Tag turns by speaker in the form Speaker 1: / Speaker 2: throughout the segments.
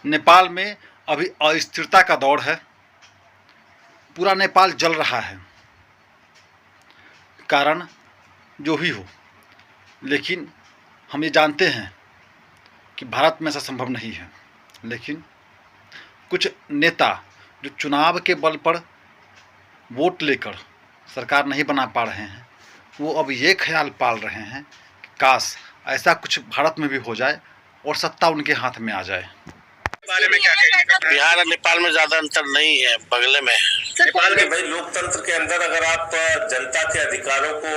Speaker 1: नेपाल में अभी अस्थिरता का दौर है। पूरा नेपाल जल रहा है, कारण जो ही हो, लेकिन हम ये जानते हैं कि भारत में ऐसा संभव नहीं है। लेकिन कुछ नेता जो चुनाव के बल पर वोट लेकर सरकार नहीं बना पा रहे हैं, वो अब ये ख्याल पाल रहे हैं कि काश ऐसा कुछ भारत में भी हो जाए और सत्ता उनके हाथ में आ जाए।
Speaker 2: बारे में क्या कहेंगे?
Speaker 3: बिहार और नेपाल में ज्यादा अंतर नहीं है, बगले में।
Speaker 2: नेपाल में
Speaker 4: भाई लोकतंत्र के अंदर अगर आप जनता के अधिकारों को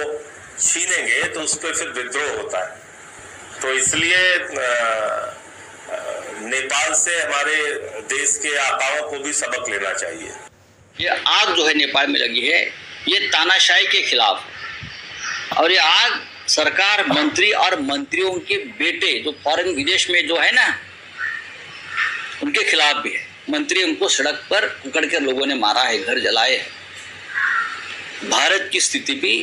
Speaker 4: छीनेंगे तो उस पर फिर विद्रोह होता है। तो इसलिए नेपाल से हमारे देश के आकाओं को भी सबक लेना चाहिए।
Speaker 5: ये आग जो है नेपाल में लगी है, ये तानाशाही के खिलाफ, और ये आग सरकार, मंत्री और मंत्रियों के बेटे जो फॉरेन विदेश में जो है ना, उनके खिलाफ भी है। मंत्री उनको सड़क पर पकड़ कर लोगों ने मारा है, घर जलाए हैं। भारत की स्थिति भी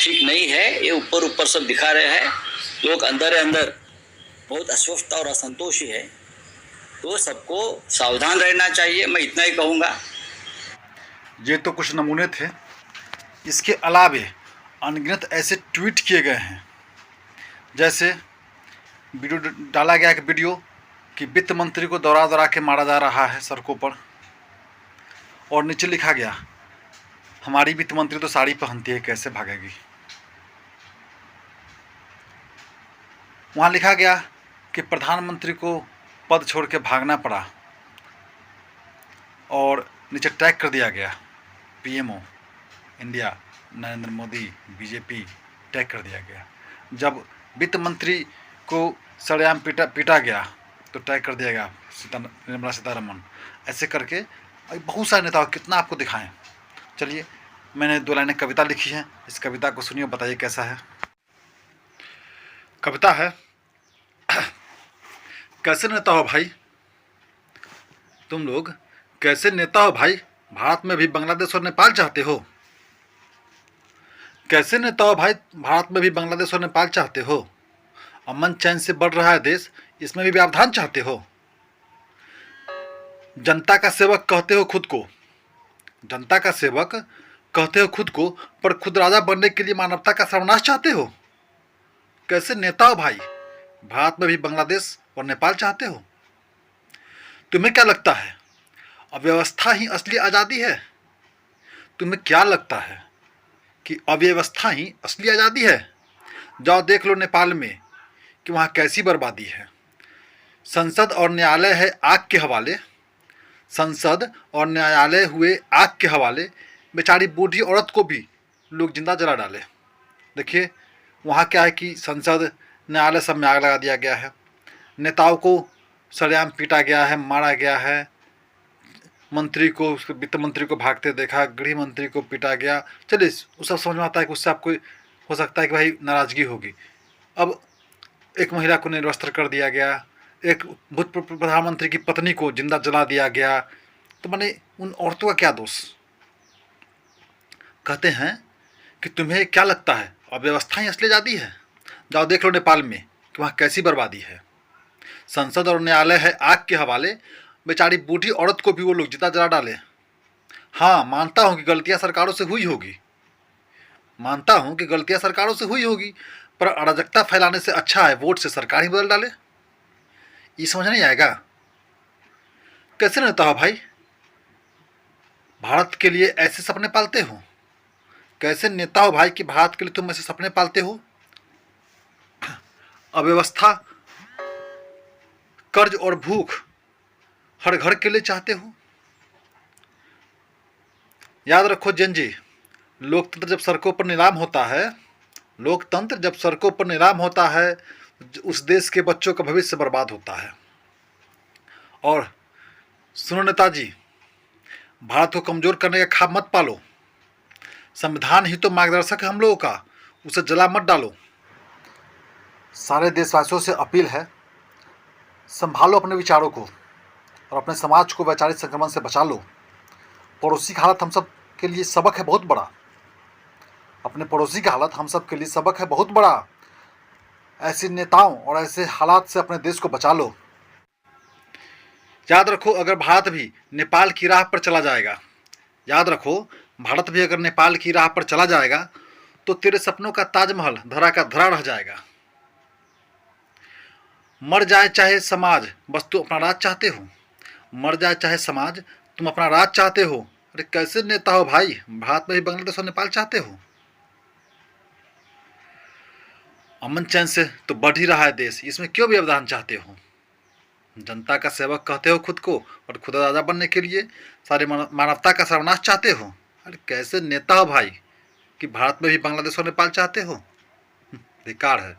Speaker 5: ठीक नहीं है। ये ऊपर ऊपर सब दिखा रहे हैं, लोग अंदर अंदर बहुत अस्वस्थ और असंतोषी है। तो सबको सावधान रहना चाहिए, मैं इतना ही कहूँगा।
Speaker 1: ये तो कुछ नमूने थे, इसके अलावे अनगिनत ऐसे ट्वीट किए गए हैं। जैसे वीडियो डाला गया, एक वीडियो कि वित्त मंत्री को दौड़ा दौड़ा के मारा जा रहा है सड़कों पर, और नीचे लिखा गया हमारी वित्त मंत्री तो साड़ी पहनती है, कैसे भागेगी। वहाँ लिखा गया कि प्रधानमंत्री को पद छोड़ के भागना पड़ा, और नीचे टैग कर दिया गया PMO India Narendra Modi BJP, tag कर दिया गया। जब वित्त मंत्री को सरेआम पीटा गया तो टैग कर दिया गया निर्मला सीतारमण। ऐसे करके बहुत सारे नेताओं, कितना आपको दिखाएं। चलिए, मैंने 2 लाइनें कविता लिखी हैं, इस कविता को सुनिए, बताइए कैसा है। कविता है कैसे नेता हो भाई तुम लोग, कैसे नेता हो भाई, भारत में भी बांग्लादेश और नेपाल चाहते हो। कैसे नेता हो भाई, भारत में भी बांग्लादेश और नेपाल चाहते हो। अमन चैन से बढ़ रहा है देश, इसमें भी व्यवधान चाहते हो। जनता का सेवक कहते हो खुद को, जनता का सेवक कहते हो खुद को, पर खुद राजा बनने के लिए मानवता का सर्वनाश चाहते हो। कैसे नेता हो भाई, भारत में भी बांग्लादेश और नेपाल चाहते हो। तुम्हें क्या लगता है अव्यवस्था ही असली आज़ादी है। तुम्हें क्या लगता है कि अव्यवस्था ही असली आज़ादी है। जाओ देख लो नेपाल में कि वहाँ कैसी बर्बादी है। संसद और न्यायालय है आग के हवाले, संसद और न्यायालय हुए आग के हवाले। बेचारी बूढ़ी औरत को भी लोग जिंदा जला डाले। देखिए वहाँ क्या है कि संसद न्यायालय सब में आग लगा दिया गया है, नेताओं को सरेआम पीटा गया है, मारा गया है, मंत्री को, वित्त मंत्री को भागते देखा, गृह मंत्री को पीटा गया। चलिए वो सब समझ में आता है कि उससे आपको हो सकता है कि भाई नाराज़गी होगी। अब एक महिला को निर्वस्त्र कर दिया गया, एक भूतपूर्व प्रधानमंत्री की पत्नी को जिंदा जला दिया गया। तो माने उन औरतों का क्या दोष। कहते हैं कि तुम्हें क्या लगता है अव्यवस्था ही असली आज़ादी है। जाओ देख लो नेपाल में कि वहाँ कैसी बर्बादी है। संसद और न्यायालय है आग के हवाले। बेचारी बूढ़ी औरत को भी वो लोग जिंदा जला डाले। हाँ, मानता हूँ कि गलतियाँ सरकारों से हुई होगी, मानता हूँ कि गलतियाँ सरकारों से हुई होगी, पर अराजकता फैलाने से अच्छा है वोट से सरकार ही बदल डाले। ये समझ नहीं आएगा। कैसे नेता हो भाई, भारत के लिए ऐसे सपने पालते हो। कैसे नेता हो भाई कि भारत के लिए तुम ऐसे सपने पालते हो। अव्यवस्था, कर्ज और भूख हर घर के लिए चाहते हो। याद रखो जैन जी, लोकतंत्र जब सड़कों पर नीलाम होता है, लोकतंत्र जब सड़कों पर नीलाम होता है, उस देश के बच्चों का भविष्य बर्बाद होता है। और सुनो नेताजी, भारत को कमज़ोर करने का ख्वाब मत पालो। संविधान ही तो मार्गदर्शक है हम लोगों का, उसे जला मत डालो। सारे देशवासियों से अपील है, संभालो अपने विचारों को और अपने समाज को वैचारिक संक्रमण से बचा लो। पड़ोसी की हालत हम सब के लिए सबक है बहुत बड़ा। अपने पड़ोसी की हालत हम सब के लिए सबक है बहुत बड़ा। ऐसे नेताओं और ऐसे हालात से अपने देश को बचा लो। याद रखो, अगर भारत भी नेपाल की राह पर चला जाएगा, याद रखो, भारत भी अगर नेपाल की राह पर चला जाएगा तो तेरे सपनों का ताजमहल धरा का धरा रह जाएगा। मर जाए चाहे समाज, बस तू अपना राज चाहते हो। मर जाए चाहे समाज, तुम अपना राज चाहते हो। अरे कैसे नेता हो भाई, भारत में भी बांग्लादेश और नेपाल चाहते हो। अमन चैन से तो बढ़ ही रहा है देश, इसमें क्यों व्यवधान चाहते हो। जनता का सेवक कहते हो खुद को और खुद राजा बनने के लिए सारी मानवता का सर्वनाश चाहते हो। अरे कैसे नेता हो भाई कि भारत में भी बांग्लादेश और नेपाल चाहते हो। धिक्कार है।